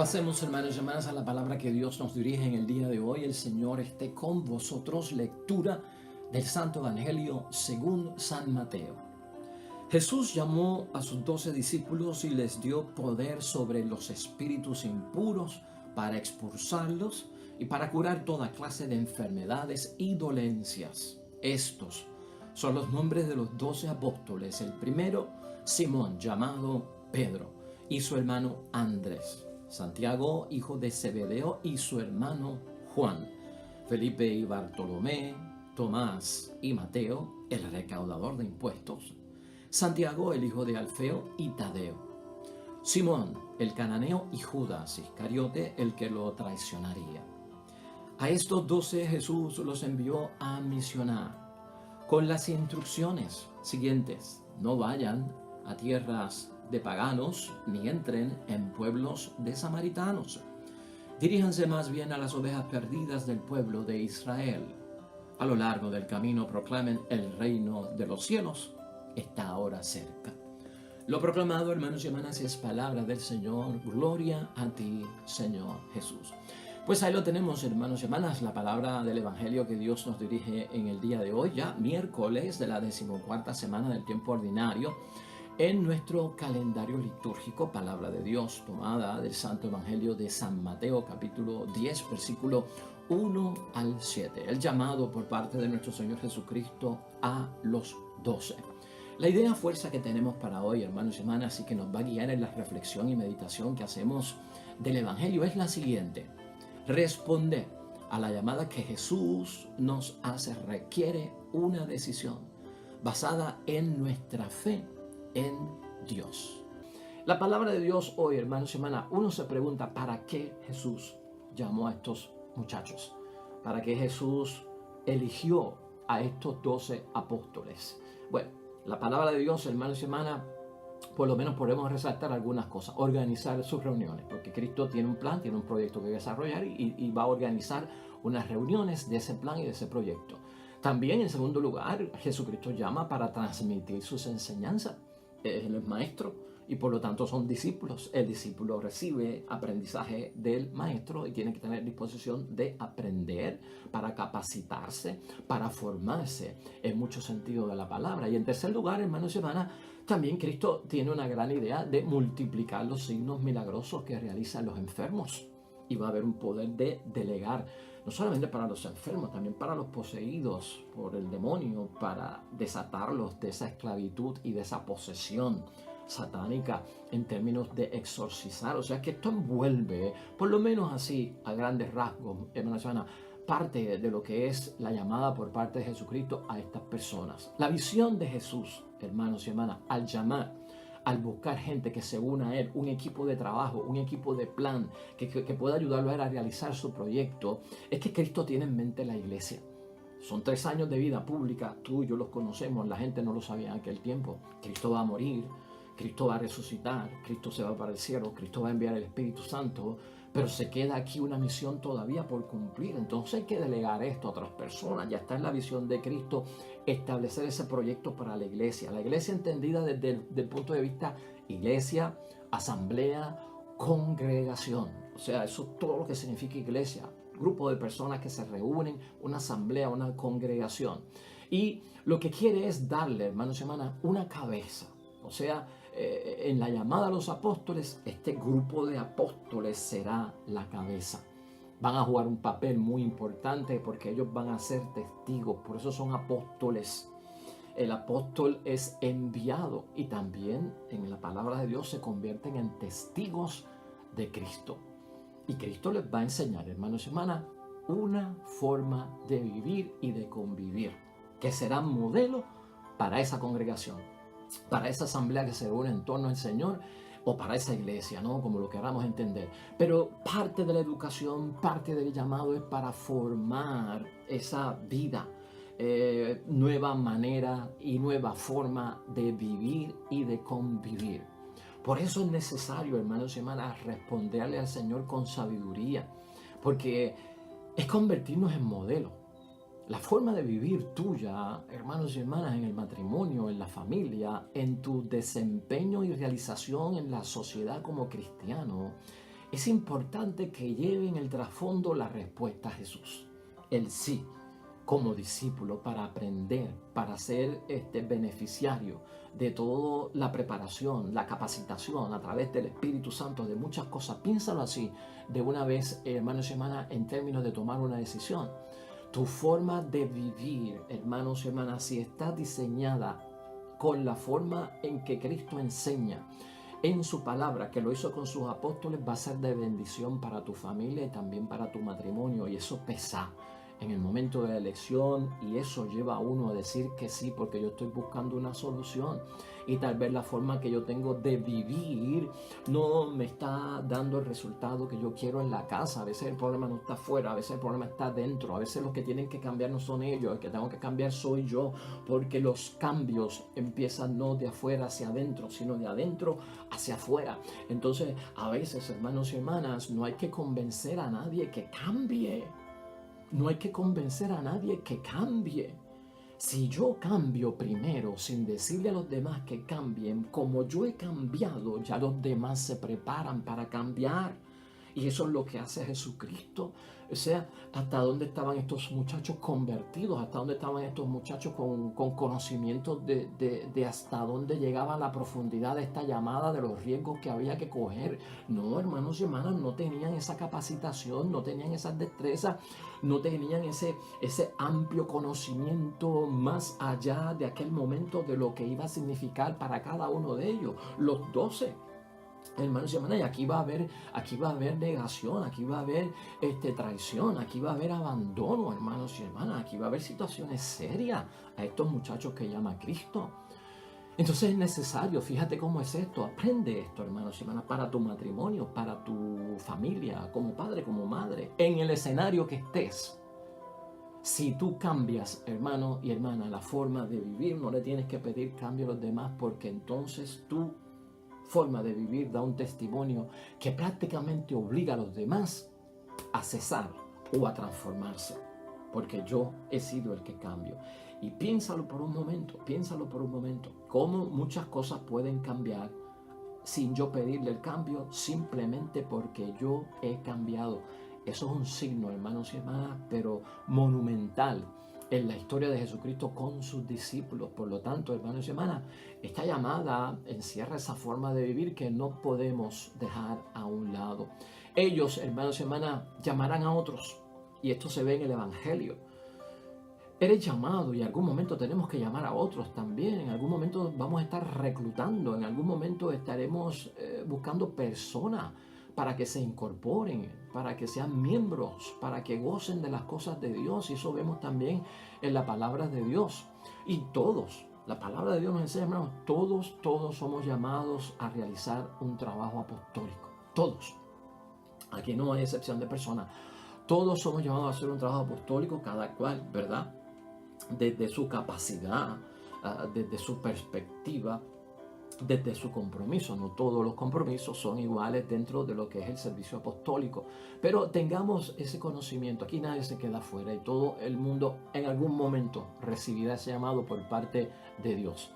Pasemos, hermanos y hermanas, a la palabra que Dios nos dirige en el día de hoy. El Señor esté con vosotros. Lectura del Santo Evangelio según San Mateo. Jesús llamó a sus 12 discípulos y les dio poder sobre los espíritus impuros para expulsarlos y para curar toda clase de enfermedades y dolencias. Estos son los nombres de los 12 apóstoles. El primero, Simón, llamado Pedro, y su hermano Andrés. Santiago, hijo de Zebedeo, y su hermano Juan. Felipe y Bartolomé, Tomás y Mateo, el recaudador de impuestos. Santiago, el hijo de Alfeo, y Tadeo. Simón, el cananeo, y Judas Iscariote, el que lo traicionaría. A estos 12 Jesús los envió a misionar con las instrucciones siguientes: no vayan a tierras de paganos, ni entren en pueblos de samaritanos. Diríjanse más bien a las ovejas perdidas del pueblo de Israel. A lo largo del camino proclamen: el reino de los cielos está ahora cerca. Lo proclamado, hermanos y hermanas, es palabra del Señor. Gloria a ti, Señor Jesús. Pues ahí lo tenemos, hermanos y hermanas, la palabra del Evangelio que Dios nos dirige en el día de hoy, ya miércoles de la 14ª semana del tiempo ordinario, en nuestro calendario litúrgico. Palabra de Dios tomada del Santo Evangelio de San Mateo, capítulo 10, versículo 1 al 7. El llamado por parte de nuestro Señor Jesucristo a los 12. La idea fuerza que tenemos para hoy, hermanos y hermanas, y que nos va a guiar en la reflexión y meditación que hacemos del Evangelio es la siguiente: responder a la llamada que Jesús nos hace requiere una decisión basada en nuestra fe en Dios. La palabra de Dios hoy, hermanos y hermanas, uno se pregunta ¿para qué Jesús llamó a estos muchachos? ¿Para qué Jesús eligió a estos 12 apóstoles? Bueno, la palabra de Dios, hermanos y hermanas, por lo menos podemos resaltar algunas cosas. Organizar sus reuniones, porque Cristo tiene un plan, tiene un proyecto que desarrollar y va a organizar unas reuniones de ese plan y de ese proyecto. También, en segundo lugar, Jesucristo llama para transmitir sus enseñanzas. Él es maestro y por lo tanto son discípulos. El discípulo recibe aprendizaje del maestro y tiene que tener disposición de aprender para capacitarse, para formarse en mucho sentido de la palabra. Y en tercer lugar, hermanos y hermanas, también Cristo tiene una gran idea de multiplicar los signos milagrosos que realizan los enfermos. Y va a haber un poder de delegar, no solamente para los enfermos, también para los poseídos por el demonio, para desatarlos de esa esclavitud y de esa posesión satánica en términos de exorcizar. O sea que esto envuelve, por lo menos así, a grandes rasgos, hermanos y hermanas, parte de lo que es la llamada por parte de Jesucristo a estas personas. La visión de Jesús, hermanos y hermanas, al llamar, al buscar gente que se una a él, un equipo de trabajo, un equipo de plan que pueda ayudarlo a él a realizar su proyecto, es que Cristo tiene en mente la iglesia. Son 3 años de vida pública, tú y yo los conocemos, la gente no lo sabía en aquel tiempo. Cristo va a morir, Cristo va a resucitar, Cristo se va para el cielo, Cristo va a enviar el Espíritu Santo, pero se queda aquí una misión todavía por cumplir. Entonces hay que delegar esto a otras personas. Ya está en la visión de Cristo establecer ese proyecto para la iglesia. La iglesia entendida desde el punto de vista iglesia, asamblea, congregación. O sea, eso es todo lo que significa iglesia. Grupo de personas que se reúnen, una asamblea, una congregación. Y lo que quiere es darle, hermanos y hermanas, una cabeza. O sea, en la llamada a los apóstoles, este grupo de apóstoles será la cabeza. Van a jugar un papel muy importante porque ellos van a ser testigos. Por eso son apóstoles. El apóstol es enviado y también en la palabra de Dios se convierten en testigos de Cristo. Y Cristo les va a enseñar, hermanos y hermanas, una forma de vivir y de convivir que será modelo para esa congregación, para esa asamblea que se reúne en torno al Señor, o para esa iglesia, ¿no? Como lo queramos entender. Pero parte de la educación, parte del llamado es para formar esa vida, nueva manera y nueva forma de vivir y de convivir. Por eso es necesario, hermanos y hermanas, responderle al Señor con sabiduría, porque es convertirnos en modelo. La forma de vivir tuya, hermanos y hermanas, en el matrimonio, en la familia, en tu desempeño y realización en la sociedad como cristiano, es importante que lleven el trasfondo la respuesta a Jesús. El sí, como discípulo, para aprender, para ser beneficiario de toda la preparación, la capacitación a través del Espíritu Santo, de muchas cosas. Piénsalo así, de una vez, hermanos y hermanas, en términos de tomar una decisión. Tu forma de vivir, hermanos y hermanas, si está diseñada con la forma en que Cristo enseña en su palabra, que lo hizo con sus apóstoles, va a ser de bendición para tu familia y también para tu matrimonio, y eso pesa en el momento de la elección, y eso lleva a uno a decir que sí, porque yo estoy buscando una solución, y tal vez la forma que yo tengo de vivir no me está dando el resultado que yo quiero en la casa. A veces el problema no está afuera, a veces el problema está dentro, a veces los que tienen que cambiar no son ellos, el que tengo que cambiar soy yo, porque los cambios empiezan no de afuera hacia adentro, sino de adentro hacia afuera. Entonces, a veces, hermanos y hermanas, no hay que convencer a nadie que cambie. No hay que convencer a nadie que cambie. Si yo cambio primero sin decirle a los demás que cambien, como yo he cambiado, ya los demás se preparan para cambiar. Y eso es lo que hace Jesucristo. O sea, hasta dónde estaban estos muchachos convertidos, hasta dónde estaban estos muchachos con conocimiento de hasta dónde llegaba la profundidad de esta llamada, de los riesgos que había que coger. No, hermanos y hermanas, no tenían esa capacitación, no tenían esas destrezas, no tenían ese amplio conocimiento más allá de aquel momento de lo que iba a significar para cada uno de ellos. Los 12. Hermanos y hermanas, y aquí va a haber negación, aquí va a haber traición, aquí va a haber abandono, hermanos y hermanas, aquí va a haber situaciones serias a estos muchachos que llama Cristo. Entonces es necesario, fíjate cómo es esto, aprende esto, hermanos y hermanas, para tu matrimonio, para tu familia, como padre, como madre, en el escenario que estés. Si tú cambias, hermano y hermana, la forma de vivir, no le tienes que pedir cambio a los demás, porque entonces tu forma de vivir da un testimonio que prácticamente obliga a los demás a cesar o a transformarse, porque yo he sido el que cambio. Y piénsalo por un momento, cómo muchas cosas pueden cambiar sin yo pedirle el cambio, simplemente porque yo he cambiado. Eso es un signo, hermanos y hermanas, pero monumental en la historia de Jesucristo con sus discípulos. Por lo tanto, hermanos y hermanas, esta llamada encierra esa forma de vivir que no podemos dejar a un lado. Ellos, hermanos y hermanas, llamarán a otros, y esto se ve en el Evangelio. Eres llamado y en algún momento tenemos que llamar a otros también. En algún momento vamos a estar reclutando, en algún momento estaremos buscando personas para que se incorporen, para que sean miembros, para que gocen de las cosas de Dios. Y eso vemos también en la palabra de Dios. Y todos, la palabra de Dios nos enseña, hermanos, todos somos llamados a realizar un trabajo apostólico. Todos. Aquí no hay excepción de personas. Todos somos llamados a hacer un trabajo apostólico, cada cual, ¿verdad? Desde su capacidad, desde su perspectiva, desde su compromiso. No todos los compromisos son iguales dentro de lo que es el servicio apostólico, pero tengamos ese conocimiento. Aquí nadie se queda fuera y todo el mundo en algún momento recibirá ese llamado por parte de Dios.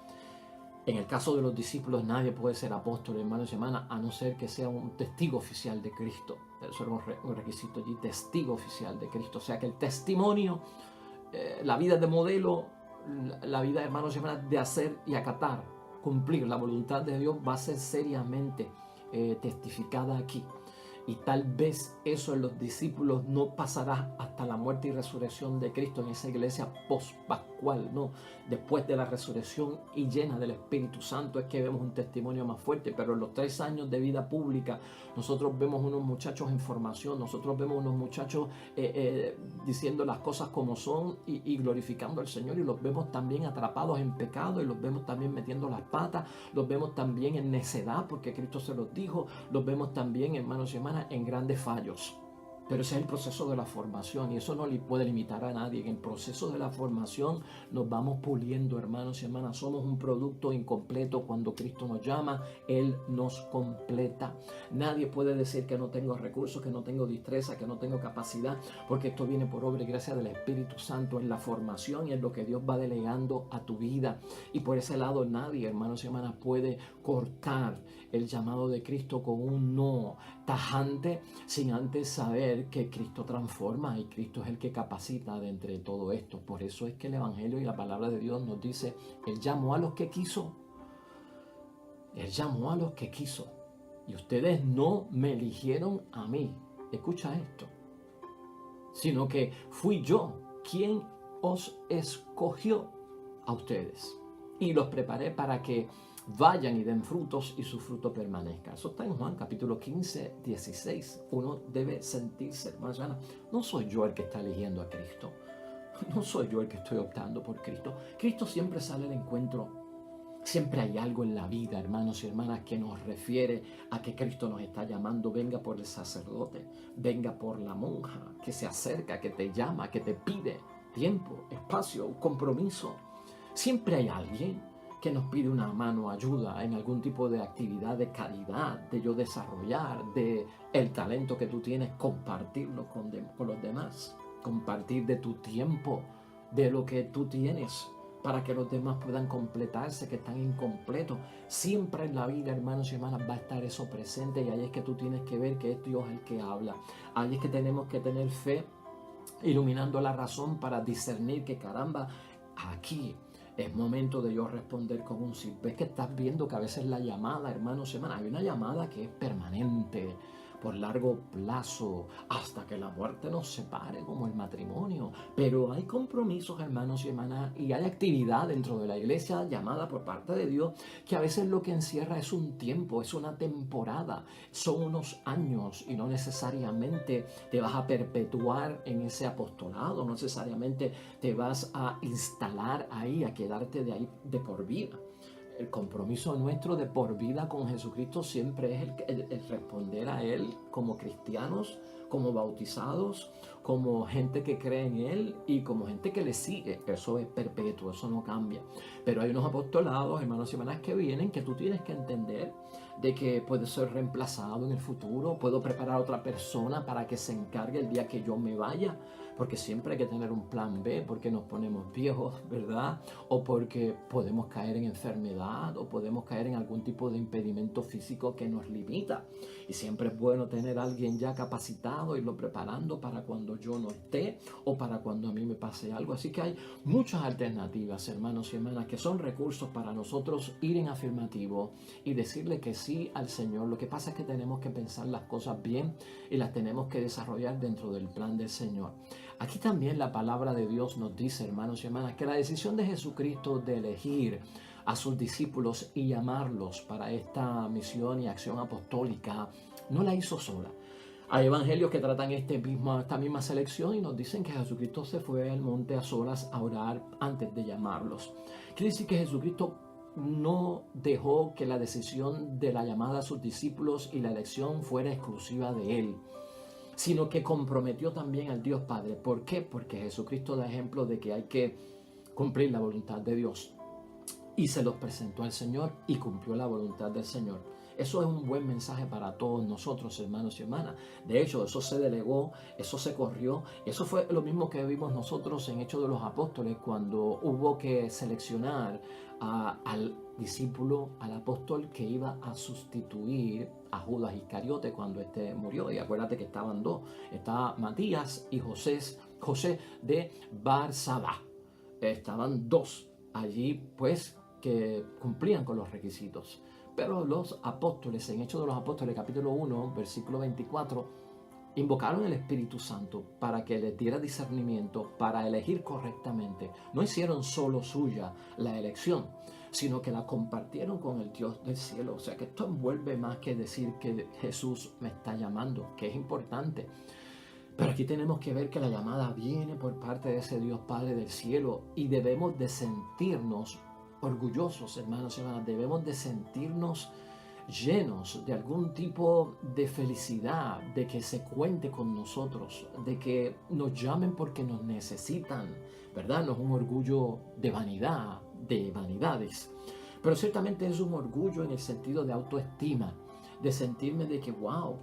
En el caso de los discípulos, nadie puede ser apóstol, hermanos y hermanas, a no ser que sea un testigo oficial de Cristo. Eso era un requisito allí, testigo oficial de Cristo. O sea que el testimonio, la vida de modelo, la vida, hermanos y hermanas, de hacer y acatar, cumplir la voluntad de Dios, va a ser seriamente testificada aquí. Y tal vez eso en los discípulos no pasará hasta la muerte y resurrección de Cristo en esa iglesia post-pascual, ¿no? Después de la resurrección y llena del Espíritu Santo es que vemos un testimonio más fuerte. Pero en los 3 años de vida pública nosotros vemos unos muchachos en formación, nosotros vemos unos muchachos diciendo las cosas como son y glorificando al Señor, y los vemos también atrapados en pecado, y los vemos también metiendo las patas, los vemos también en necedad porque Cristo se los dijo, los vemos también, hermanos y hermanas, en grandes fallos. Pero ese es el proceso de la formación y eso no le puede limitar a nadie. En el proceso de la formación nos vamos puliendo, hermanos y hermanas. Somos un producto incompleto. Cuando Cristo nos llama, Él nos completa. Nadie puede decir que no tengo recursos, que no tengo destreza, que no tengo capacidad, porque esto viene por obra y gracia del Espíritu Santo en la formación y en lo que Dios va delegando a tu vida. Y por ese lado nadie, hermanos y hermanas, puede cortar el llamado de Cristo con un no tajante sin antes saber que Cristo transforma y Cristo es el que capacita de entre todo esto. Por eso es que el Evangelio y la palabra de Dios nos dice, Él llamó a los que quiso. Él llamó a los que quiso. Y ustedes no me eligieron a mí. Escucha esto. Sino que fui yo quien os escogió a ustedes. Y los preparé para que vayan y den frutos y su fruto permanezca. Eso está en Juan capítulo 15, 16. Uno debe sentirse, hermanos, no soy yo el que está eligiendo a Cristo. No soy yo el que estoy optando por Cristo. Cristo siempre sale al encuentro. Siempre hay algo en la vida, hermanos y hermanas, que nos refiere a que Cristo nos está llamando. Venga por el sacerdote, venga por la monja que se acerca, que te llama, que te pide tiempo, espacio, compromiso. Siempre hay alguien que nos pide una mano, ayuda en algún tipo de actividad de caridad, de yo desarrollar, de el talento que tú tienes, compartirlo con los demás, compartir de tu tiempo, de lo que tú tienes, para que los demás puedan completarse, que están incompletos. Siempre en la vida, hermanos y hermanas, va a estar eso presente y ahí es que tú tienes que ver que es Dios el que habla. Ahí es que tenemos que tener fe, iluminando la razón para discernir que caramba, aquí es momento de yo responder con un sí. Ves que estás viendo que a veces la llamada, hermanos y hermanas, hay una llamada que es permanente, por largo plazo, hasta que la muerte nos separe, como el matrimonio. Pero hay compromisos, hermanos y hermanas, y hay actividad dentro de la iglesia llamada por parte de Dios, que a veces lo que encierra es un tiempo, es una temporada, son unos años, y no necesariamente te vas a perpetuar en ese apostolado, no necesariamente te vas a instalar ahí, a quedarte de ahí de por vida. El compromiso nuestro de por vida con Jesucristo siempre es el responder a Él como cristianos, como bautizados, como gente que cree en Él y como gente que le sigue. Eso es perpetuo, eso no cambia. Pero hay unos apostolados, hermanos y hermanas, que vienen que tú tienes que entender de que puede ser reemplazado en el futuro. Puedo preparar a otra persona para que se encargue el día que yo me vaya. Porque siempre hay que tener un plan B, porque nos ponemos viejos, ¿verdad? O porque podemos caer en enfermedad o podemos caer en algún tipo de impedimento físico que nos limita. Y siempre es bueno tener a alguien ya capacitado, irlo preparando para cuando yo no esté o para cuando a mí me pase algo. Así que hay muchas alternativas, hermanos y hermanas, que son recursos para nosotros ir en afirmativo y decirle que sí al Señor. Lo que pasa es que tenemos que pensar las cosas bien y las tenemos que desarrollar dentro del plan del Señor. Aquí también la palabra de Dios nos dice, hermanos y hermanas, que la decisión de Jesucristo de elegir a sus discípulos y llamarlos para esta misión y acción apostólica no la hizo sola. Hay evangelios que tratan esta misma selección y nos dicen que Jesucristo se fue al monte a solas a orar antes de llamarlos. Quiere decir que Jesucristo no dejó que la decisión de la llamada a sus discípulos y la elección fuera exclusiva de Él, sino que comprometió también al Dios Padre. ¿Por qué? Porque Jesucristo da ejemplo de que hay que cumplir la voluntad de Dios. Y se los presentó al Señor y cumplió la voluntad del Señor. Eso es un buen mensaje para todos nosotros, hermanos y hermanas. De hecho, eso se delegó, eso se corrió. Eso fue lo mismo que vimos nosotros en Hechos de los Apóstoles, cuando hubo que seleccionar al discípulo, al apóstol que iba a sustituir a Judas Iscariote cuando éste murió. Y acuérdate que estaban dos. Estaba Matías y José de Barsabá. Estaban dos allí, pues, que cumplían con los requisitos. Pero los apóstoles, en Hechos de los Apóstoles, capítulo 1, versículo 24, invocaron el Espíritu Santo para que les diera discernimiento para elegir correctamente. No hicieron solo suya la elección, sino que la compartieron con el Dios del cielo. O sea que esto envuelve más que decir que Jesús me está llamando, que es importante. Pero aquí tenemos que ver que la llamada viene por parte de ese Dios Padre del cielo y debemos de sentirnos orgullosos, hermanos y hermanas. Debemos de sentirnos llenos de algún tipo de felicidad, de que se cuente con nosotros, de que nos llamen porque nos necesitan, ¿verdad? No es un orgullo de vanidad, de vanidades, pero ciertamente es un orgullo en el sentido de autoestima, de sentirme de que, wow,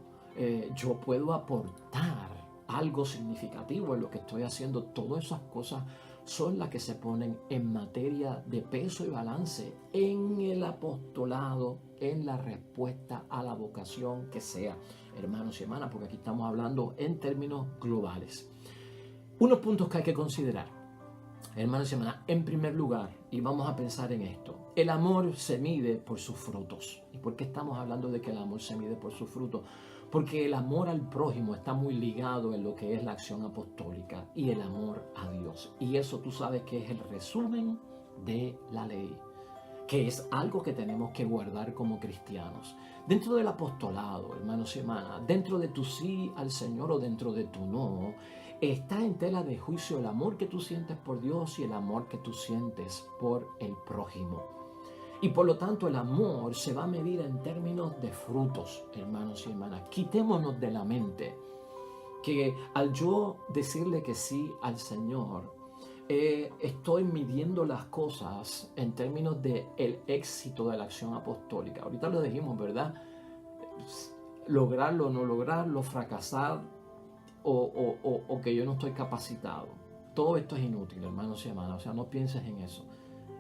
yo puedo aportar algo significativo en lo que estoy haciendo. Todas esas cosas son las que se ponen en materia de peso y balance en el apostolado, en la respuesta a la vocación que sea, hermanos y hermanas, porque aquí estamos hablando en términos globales. Unos puntos que hay que considerar, hermanos y hermanas. En primer lugar, y vamos a pensar en esto, el amor se mide por sus frutos. ¿Y por qué estamos hablando de que el amor se mide por sus frutos? Porque el amor al prójimo está muy ligado en lo que es la acción apostólica y el amor a Dios. Y eso tú sabes que es el resumen de la ley, que es algo que tenemos que guardar como cristianos. Dentro del apostolado, hermanos y hermanas, dentro de tu sí al Señor o dentro de tu no, está en tela de juicio el amor que tú sientes por Dios y el amor que tú sientes por el prójimo. Y por lo tanto el amor se va a medir en términos de frutos, hermanos y hermanas. Quitémonos de la mente que al yo decirle que sí al Señor, estoy midiendo las cosas en términos del éxito de la acción apostólica. Ahorita lo dijimos, ¿verdad? Lograrlo o no lograrlo, fracasar o que yo no estoy capacitado. Todo esto es inútil, hermanos y hermanas. O sea, no pienses en eso.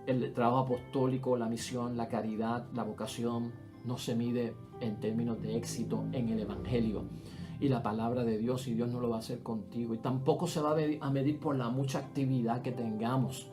El trabajo apostólico, la misión, la caridad, la vocación no se mide en términos de éxito en el Evangelio y la palabra de Dios, y Dios no lo va a hacer contigo. Y tampoco se va a medir por la mucha actividad que tengamos,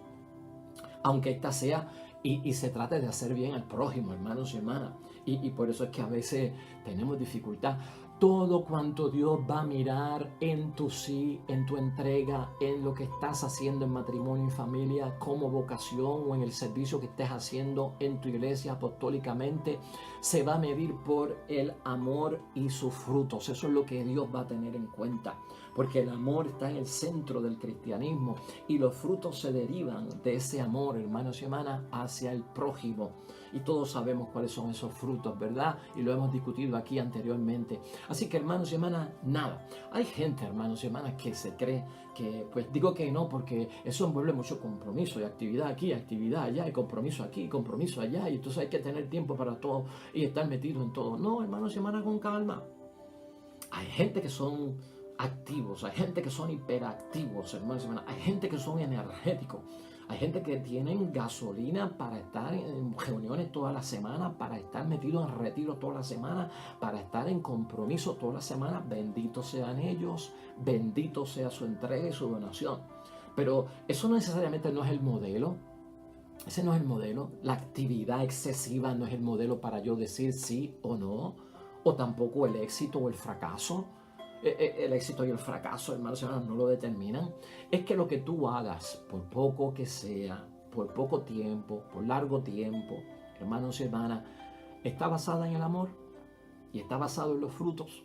aunque esta sea y se trate de hacer bien al prójimo, hermanos y hermanas. Y por eso es que a veces tenemos dificultad. Todo cuanto Dios va a mirar en tu sí, en tu entrega, en lo que estás haciendo en matrimonio y familia, como vocación o en el servicio que estés haciendo en tu iglesia apostólicamente, se va a medir por el amor y sus frutos. Eso es lo que Dios va a tener en cuenta, porque el amor está en el centro del cristianismo y los frutos se derivan de ese amor, hermanos y hermanas, hacia el prójimo. Y todos sabemos cuáles son esos frutos, ¿verdad? Y lo hemos discutido aquí anteriormente. Así que, hermanos y hermanas, nada. Hay gente, hermanos y hermanas, que se cree que, pues digo que no, porque eso envuelve mucho compromiso y actividad aquí, actividad allá, y compromiso aquí, y compromiso allá, y entonces hay que tener tiempo para todo y estar metido en todo. No, hermanos y hermanas, con calma. Hay gente que son activos, hay gente que son hiperactivos, hermanos y hermanas, hay gente que son energéticos. Hay gente que tienen gasolina para estar en reuniones toda la semana, para estar metidos en retiro toda la semana, para estar en compromiso toda la semana. Benditos sean ellos, bendito sea su entrega y su donación. Pero eso no necesariamente no es el modelo. Ese no es el modelo. La actividad excesiva no es el modelo para yo decir sí o no, o tampoco el éxito o el fracaso. El éxito y el fracaso, hermanos y hermanas, no lo determinan. Es que lo que tú hagas, por poco que sea, por poco tiempo, por largo tiempo, hermanos y hermanas, está basada en el amor y está basado en los frutos.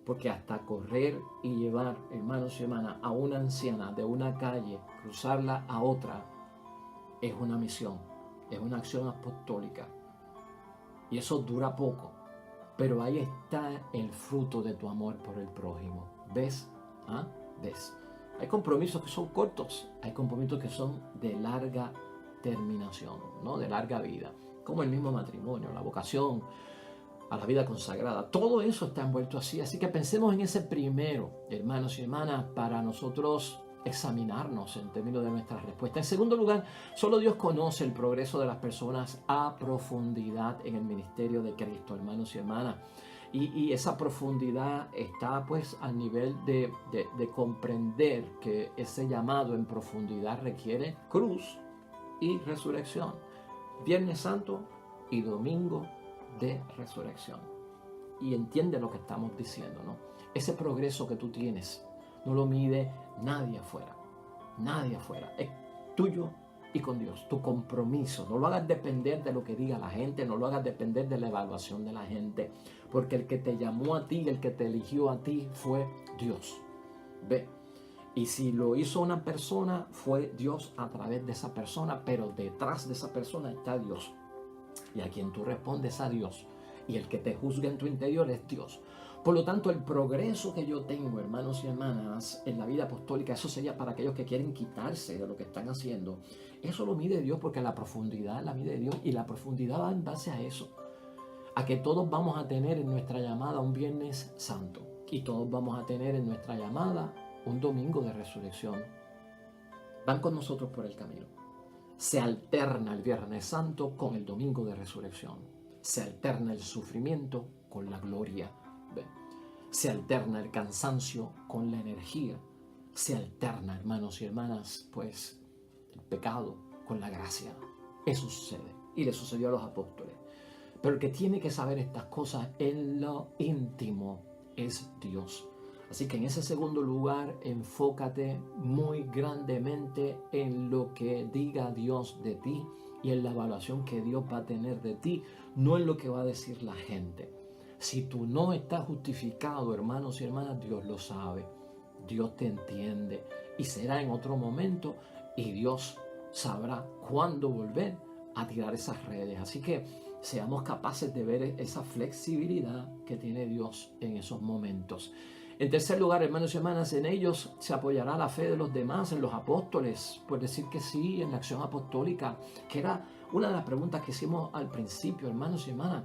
Porque hasta correr y llevar, hermanos y hermanas, a una anciana de una calle, cruzarla a otra, es una misión, es una acción apostólica. Y eso dura poco. Pero ahí está el fruto de tu amor por el prójimo. ¿Ves? ¿Ah? ¿Ves? Hay compromisos que son cortos, hay compromisos que son de larga terminación, ¿no? De larga vida, como el mismo matrimonio, la vocación a la vida consagrada. Todo eso está envuelto así. Así que pensemos en ese primero, hermanos y hermanas, para nosotros examinarnos en términos de nuestra respuesta. En segundo lugar, solo Dios conoce el progreso de las personas a profundidad en el ministerio de Cristo, hermanos y hermanas. Y esa profundidad está pues al nivel de comprender que ese llamado en profundidad requiere cruz y resurrección. Viernes Santo y Domingo de Resurrección. Y entiende lo que estamos diciendo, ¿no? Ese progreso que tú tienes no lo mide nadie afuera. Nadie afuera. Es tuyo y con Dios. Tu compromiso. No lo hagas depender de lo que diga la gente. No lo hagas depender de la evaluación de la gente. Porque el que te llamó a ti, el que te eligió a ti fue Dios. Ve. Y si lo hizo una persona, fue Dios a través de esa persona. Pero detrás de esa persona está Dios. y a quien tú respondes a Dios, y el que te juzga en tu interior es Dios. Por lo tanto, el progreso que yo tengo, hermanos y hermanas, en la vida apostólica, eso sería para aquellos que quieren quitarse de lo que están haciendo. Eso lo mide Dios, porque la profundidad la mide Dios, y la profundidad va en base a eso, a que todos vamos a tener en nuestra llamada un Viernes Santo, y todos vamos a tener en nuestra llamada un domingo de resurrección. Van con nosotros por el camino. Se alterna el Viernes Santo con el domingo de resurrección. Se alterna el sufrimiento con la gloria. Se alterna el cansancio con la energía. Se alterna, hermanos y hermanas, pues el pecado con la gracia. Eso sucede, y le sucedió a los apóstoles. Pero el que tiene que saber estas cosas en lo íntimo es Dios. Así que en ese segundo lugar, enfócate muy grandemente en lo que diga Dios de ti y en la evaluación que Dios va a tener de ti, no en lo que va a decir la gente. Si tú no estás justificado, hermanos y hermanas, Dios lo sabe. Dios te entiende, y será en otro momento, y Dios sabrá cuándo volver a tirar esas redes. Así que seamos capaces de ver esa flexibilidad que tiene Dios en esos momentos. En tercer lugar, hermanos y hermanas, en ellos se apoyará la fe de los demás, en los apóstoles, por decir que sí, en la acción apostólica, que era una de las preguntas que hicimos al principio, hermanos y hermanas.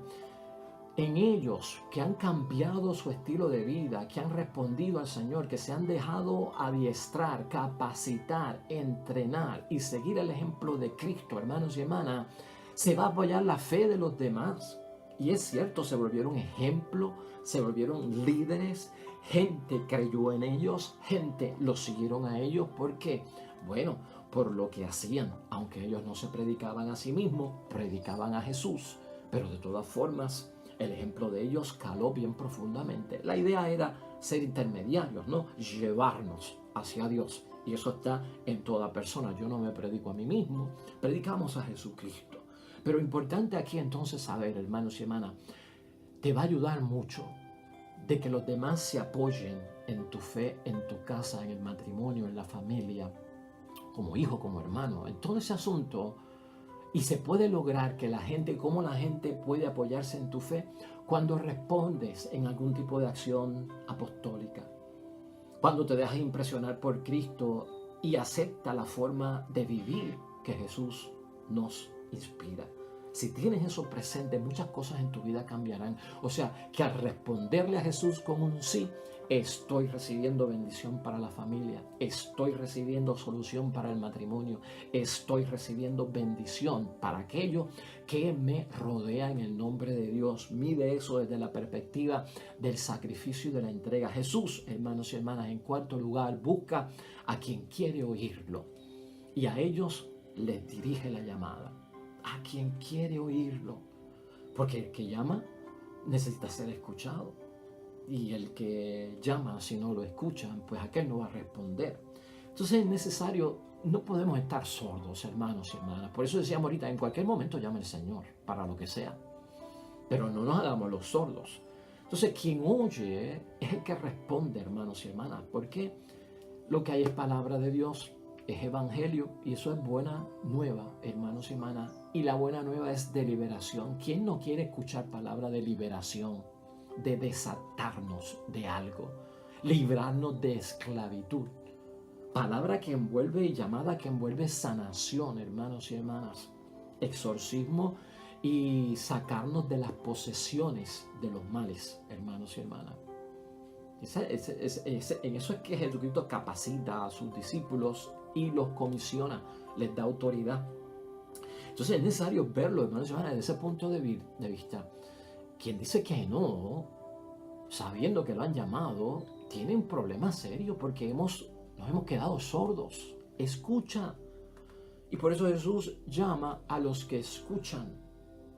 En ellos que han cambiado su estilo de vida, que han respondido al Señor, que se han dejado adiestrar, capacitar, entrenar y seguir el ejemplo de Cristo, hermanos y hermanas, se va a apoyar la fe de los demás. Y es cierto, se volvieron ejemplo, se volvieron líderes, gente creyó en ellos, gente los siguieron a ellos. ¿Por qué? Bueno, por lo que hacían. Aunque ellos no se predicaban a sí mismos, predicaban a Jesús. Pero de todas formas, el ejemplo de ellos caló bien profundamente. La idea era ser intermediarios, ¿no? Llevarnos hacia Dios. Y eso está en toda persona. Yo no me predico a mí mismo, predicamos a Jesucristo. Pero importante aquí entonces saber, hermanos y hermanas, te va a ayudar mucho de que los demás se apoyen en tu fe, en tu casa, en el matrimonio, en la familia, como hijo, como hermano, en todo ese asunto. Y se puede lograr que la gente, cómo la gente puede apoyarse en tu fe cuando respondes en algún tipo de acción apostólica, cuando te dejas impresionar por Cristo y acepta la forma de vivir que Jesús nos inspira. Si tienes eso presente, muchas cosas en tu vida cambiarán. O sea, que al responderle a Jesús con un sí, estoy recibiendo bendición para la familia, estoy recibiendo solución para el matrimonio, estoy recibiendo bendición para aquello que me rodea en el nombre de Dios. Mide eso desde la perspectiva del sacrificio y de la entrega. Jesús, hermanos y hermanas, en cuarto lugar, busca a quien quiere oírlo, y a ellos les dirige la llamada. A quien quiere oírlo, porque el que llama necesita ser escuchado, y el que llama, si no lo escuchan, pues aquel no va a responder. Entonces es necesario, no podemos estar sordos, hermanos y hermanas. Por eso decíamos ahorita, en cualquier momento llama el Señor para lo que sea, pero no nos hagamos los sordos. Entonces quien oye es el que responde, hermanos y hermanas, porque lo que hay es palabra de Dios, es evangelio, y eso es buena nueva, hermanos y hermanas. Y la buena nueva es de liberación. ¿Quién no quiere escuchar palabra de liberación? De desatarnos de algo, librarnos de esclavitud. Palabra que envuelve y llamada que envuelve sanación, hermanos y hermanas. Exorcismo y sacarnos de las posesiones de los males, hermanos y hermanas. En eso es que Jesucristo capacita a sus discípulos y los comisiona, les da autoridad. Entonces es necesario verlo, hermanos y hermanas, desde ese punto de vista. Quien dice que no, sabiendo que lo han llamado, tiene un problema serio, porque nos hemos quedado sordos. Escucha. Y por eso Jesús llama a los que escuchan.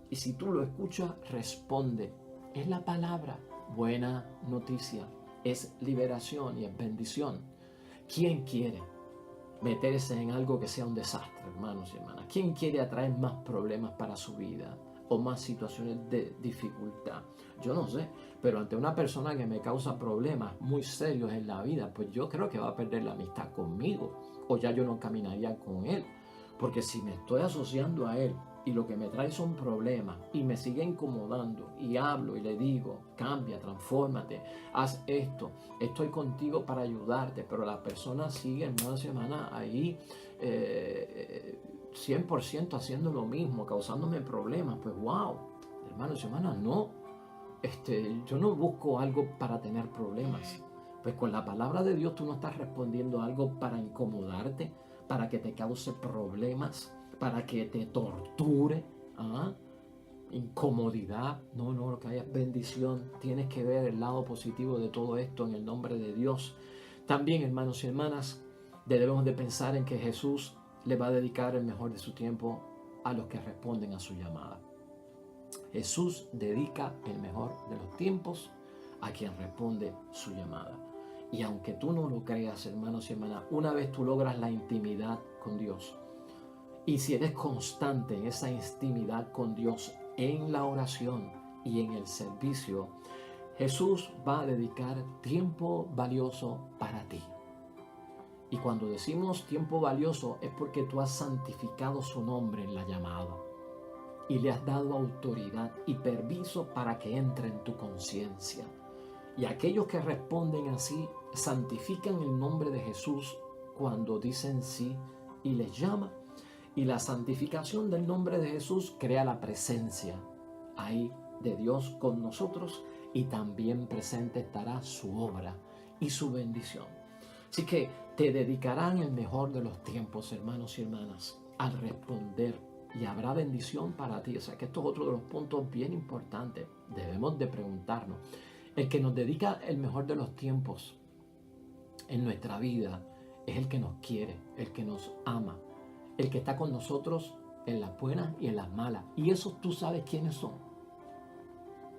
Y si tú lo escuchas, responde. Es la palabra, buena noticia, es liberación y es bendición. ¿Quién quiere meterse en algo que sea un desastre, hermanos y hermanas? ¿Quién quiere atraer más problemas para su vida o más situaciones de dificultad? Yo no sé, pero ante una persona que me causa problemas muy serios en la vida, pues yo creo que va a perder la amistad conmigo, o ya yo no caminaría con él, porque si me estoy asociando a él y lo que me trae son problemas y me sigue incomodando y hablo y le digo, cambia, transfórmate, haz esto, estoy contigo para ayudarte, pero la persona sigue, hermano, semana ahí 100% haciendo lo mismo, causándome problemas, pues wow, hermanos y hermanas, no, yo no busco algo para tener problemas. Pues con la palabra de Dios tú no estás respondiendo algo para incomodarte, para que te cause problemas, para que te torture, incomodidad. No, lo que haya es bendición. Tienes que ver el lado positivo de todo esto en el nombre de Dios. También, hermanos y hermanas, debemos de pensar en que Jesús le va a dedicar el mejor de su tiempo a los que responden a su llamada. Jesús dedica el mejor de los tiempos a quien responde su llamada. Y aunque tú no lo creas, hermanos y hermanas, una vez tú logras la intimidad con Dios, y si eres constante en esa intimidad con Dios, en la oración y en el servicio, Jesús va a dedicar tiempo valioso para ti. Y cuando decimos tiempo valioso es porque tú has santificado su nombre en la llamada y le has dado autoridad y permiso para que entre en tu conciencia. Y aquellos que responden así santifican el nombre de Jesús cuando dicen sí y les llama. Y la santificación del nombre de Jesús crea la presencia ahí de Dios con nosotros, y también presente estará su obra y su bendición. Así que te dedicarán el mejor de los tiempos, hermanos y hermanas, al responder, y habrá bendición para ti. O sea que esto es otro de los puntos bien importantes. Debemos de preguntarnos. El que nos dedica el mejor de los tiempos en nuestra vida es el que nos quiere, el que nos ama, el que está con nosotros en las buenas y en las malas. Y esos tú sabes quiénes son.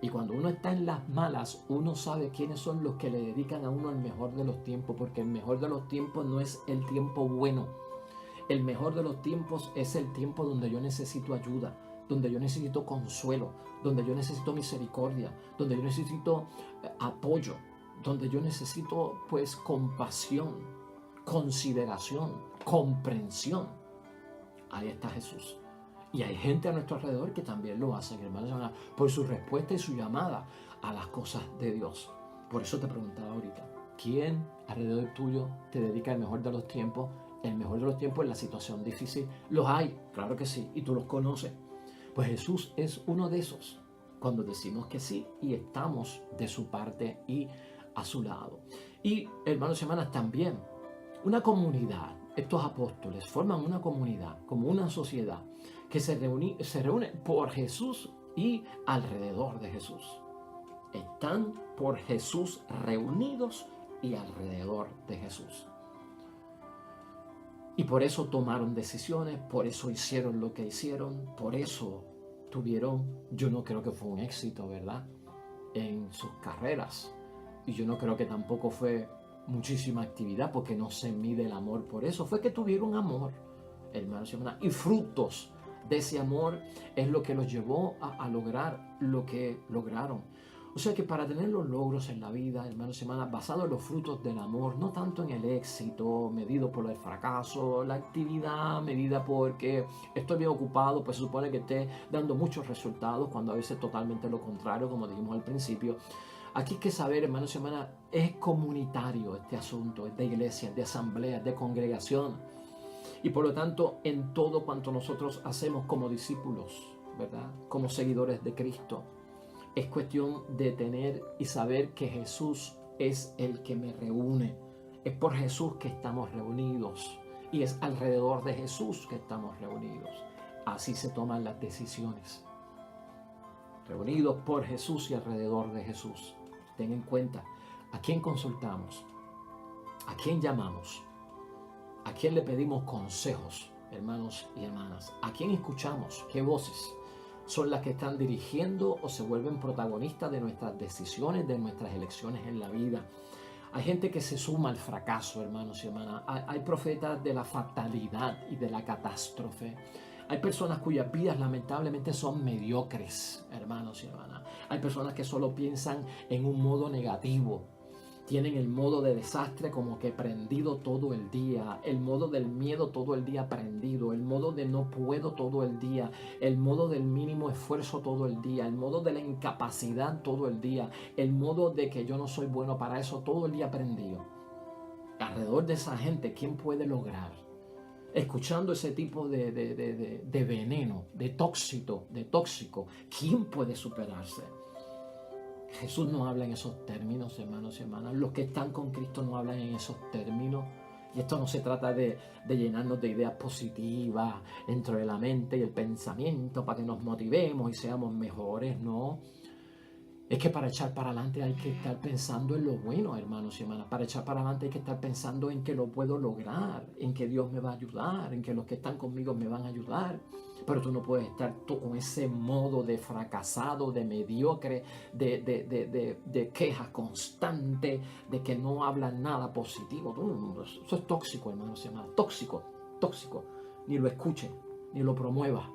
Y cuando uno está en las malas, uno sabe quiénes son los que le dedican a uno el mejor de los tiempos, porque el mejor de los tiempos no es el tiempo bueno. El mejor de los tiempos es el tiempo donde yo necesito ayuda, donde yo necesito consuelo, donde yo necesito misericordia, donde yo necesito apoyo, donde yo necesito pues compasión, consideración, comprensión. Ahí está Jesús. Y hay gente a nuestro alrededor que también lo hacen, hermanos, por su respuesta y su llamada a las cosas de Dios. Por eso te preguntaba ahorita, ¿quién alrededor tuyo te dedica el mejor de los tiempos? El mejor de los tiempos en la situación difícil. Los hay, claro que sí, y tú los conoces. Pues Jesús es uno de esos, cuando decimos que sí y estamos de su parte y a su lado. Y hermanos y hermanas, también una comunidad. Estos apóstoles forman una comunidad, como una sociedad, que se reúne por Jesús y alrededor de Jesús. Están por Jesús reunidos y alrededor de Jesús. Y por eso tomaron decisiones, por eso hicieron lo que hicieron, por eso tuvieron, yo no creo que fue un éxito, ¿verdad?, en sus carreras. Y yo no creo que tampoco fue muchísima actividad, porque no se mide el amor por eso. Fue que tuvieron amor, hermanos y hermanas, y frutos de ese amor es lo que los llevó a lograr lo que lograron. O sea que para tener los logros en la vida, hermanos y hermanas, basados en los frutos del amor, no tanto en el éxito medido por el fracaso, la actividad medida porque estoy bien ocupado, pues se supone que esté dando muchos resultados, cuando a veces totalmente lo contrario, como dijimos al principio. Aquí hay que saber, hermanos y hermanas, es comunitario este asunto, es de iglesia, es de asamblea, es de congregación. Y por lo tanto, en todo cuanto nosotros hacemos como discípulos, ¿verdad?, como seguidores de Cristo, es cuestión de tener y saber que Jesús es el que me reúne. Es por Jesús que estamos reunidos y es alrededor de Jesús que estamos reunidos. Así se toman las decisiones. Reunidos por Jesús y alrededor de Jesús. Ten en cuenta, ¿a quién consultamos? ¿A quién llamamos? ¿A quién le pedimos consejos, hermanos y hermanas? ¿A quién escuchamos? ¿Qué voces son las que están dirigiendo o se vuelven protagonistas de nuestras decisiones, de nuestras elecciones en la vida? Hay gente que se suma al fracaso, hermanos y hermanas. Hay profetas de la fatalidad y de la catástrofe. Hay personas cuyas vidas lamentablemente son mediocres, hermanos y hermanas. Hay personas que solo piensan en un modo negativo. Tienen el modo de desastre como que prendido todo el día, el modo del miedo todo el día prendido, el modo de no puedo todo el día, el modo del mínimo esfuerzo todo el día, el modo de la incapacidad todo el día, el modo de que yo no soy bueno para eso todo el día prendido. Alrededor de esa gente, ¿quién puede lograr? Escuchando ese tipo de veneno, de tóxico, ¿quién puede superarse? Jesús no habla en esos términos, hermanos y hermanas. Los que están con Cristo no hablan en esos términos. Y esto no se trata de llenarnos de ideas positivas dentro de la mente y el pensamiento para que nos motivemos y seamos mejores, no. Es que para echar para adelante hay que estar pensando en lo bueno, hermanos y hermanas. Para echar para adelante hay que estar pensando en que lo puedo lograr, en que Dios me va a ayudar, en que los que están conmigo me van a ayudar. Pero tú no puedes estar con ese modo de fracasado, de mediocre, de queja constante, de que no hablan nada positivo. Eso es tóxico, hermanos y hermanas. Tóxico. Ni lo escuchen, ni lo promuevas.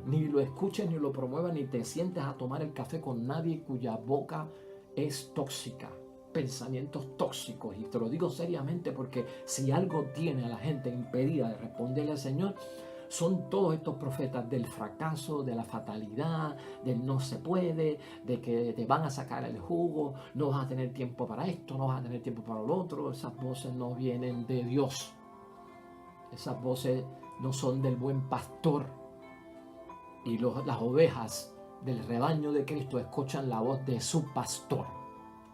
Ni lo escuches, ni lo promuevas, ni te sientes a tomar el café con nadie cuya boca es tóxica. Pensamientos tóxicos. Y te lo digo seriamente porque si algo tiene a la gente impedida de responderle al Señor, son todos estos profetas del fracaso, de la fatalidad, del no se puede, de que te van a sacar el jugo, no vas a tener tiempo para esto, no vas a tener tiempo para lo otro. Esas voces no vienen de Dios. Esas voces no son del buen pastor. Y las ovejas del rebaño de Cristo escuchan la voz de su pastor,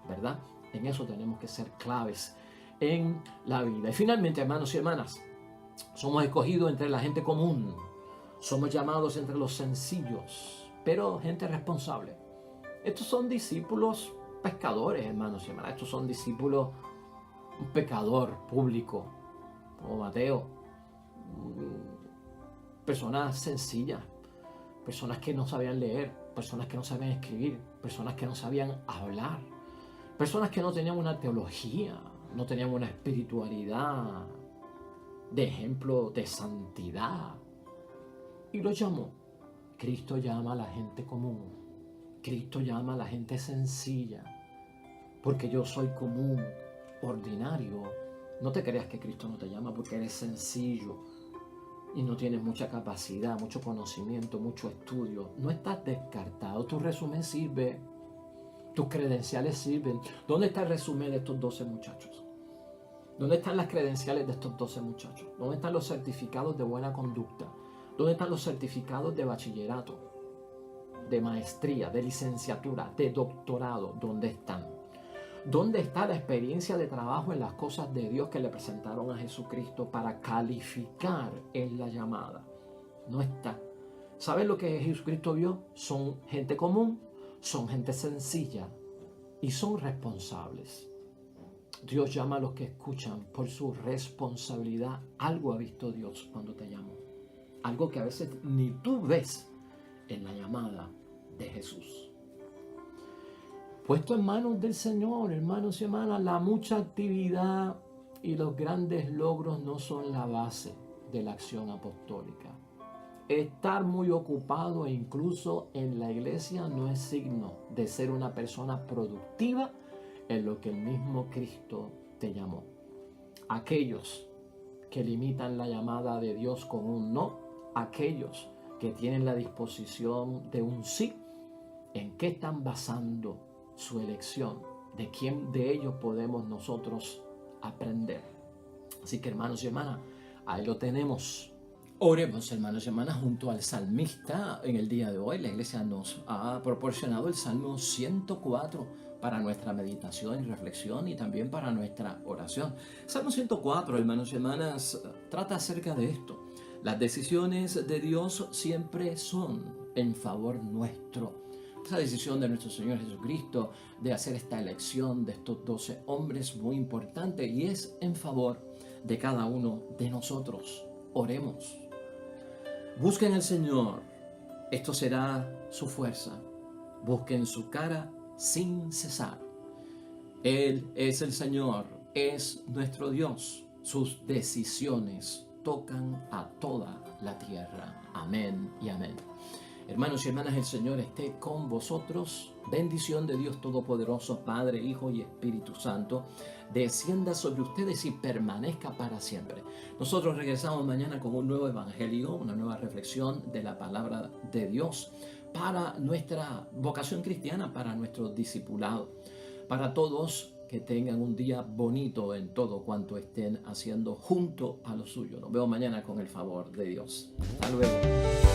¿verdad? En eso tenemos que ser claves en la vida. Y finalmente, hermanos y hermanas, somos escogidos entre la gente común. Somos llamados entre los sencillos, pero gente responsable. Estos son discípulos pescadores, hermanos y hermanas. Estos son discípulos, un pecador público, como Mateo. Personas sencillas. Personas que no sabían leer, personas que no sabían escribir, personas que no sabían hablar, personas que no tenían una teología, no tenían una espiritualidad de ejemplo de santidad. Y los llamó. Cristo llama a la gente común. Cristo llama a la gente sencilla. Porque yo soy común, ordinario. No te creas que Cristo no te llama porque eres sencillo y no tienes mucha capacidad, mucho conocimiento, mucho estudio. No estás descartado. Tu resumen sirve. Tus credenciales sirven. ¿Dónde está el resumen de estos 12 muchachos? ¿Dónde están las credenciales de estos 12 muchachos? ¿Dónde están los certificados de buena conducta? ¿Dónde están los certificados de bachillerato, de maestría, de licenciatura, de doctorado? ¿Dónde están? ¿Dónde está la experiencia de trabajo en las cosas de Dios que le presentaron a Jesucristo para calificar en la llamada? No está. ¿Sabes lo que Jesucristo vio? Son gente común, son gente sencilla y son responsables. Dios llama a los que escuchan por su responsabilidad. Algo ha visto Dios cuando te llamó. Algo que a veces ni tú ves en la llamada de Jesús. Puesto en manos del Señor, hermanos y hermanas, la mucha actividad y los grandes logros no son la base de la acción apostólica. Estar muy ocupado e incluso en la iglesia no es signo de ser una persona productiva en lo que el mismo Cristo te llamó. Aquellos que limitan la llamada de Dios con un no, aquellos que tienen la disposición de un sí, ¿en qué están basando su elección? ¿De quién de ellos podemos nosotros aprender? Así que, hermanos y hermanas, ahí lo tenemos. Oremos, hermanos y hermanas, junto al salmista. En el día de hoy la iglesia nos ha proporcionado el Salmo 104 para nuestra meditación y reflexión y también para nuestra oración. Salmo 104, hermanos y hermanas, trata acerca de esto. Las decisiones de Dios siempre son en favor nuestro. Esa decisión de nuestro Señor Jesucristo de hacer esta elección de estos 12 hombres muy importante y es en favor de cada uno de nosotros. Oremos. Busquen al Señor, esto será su fuerza. Busquen su cara sin cesar. Él es el Señor, es nuestro Dios. Sus decisiones tocan a toda la tierra. Amén y amén. Hermanos y hermanas, el Señor esté con vosotros. Bendición de Dios Todopoderoso, Padre, Hijo y Espíritu Santo, descienda sobre ustedes y permanezca para siempre. Nosotros regresamos mañana con un nuevo evangelio, una nueva reflexión de la palabra de Dios para nuestra vocación cristiana, para nuestro discipulado, para todos que tengan un día bonito en todo cuanto estén haciendo junto a lo suyo. Nos vemos mañana con el favor de Dios. Hasta luego.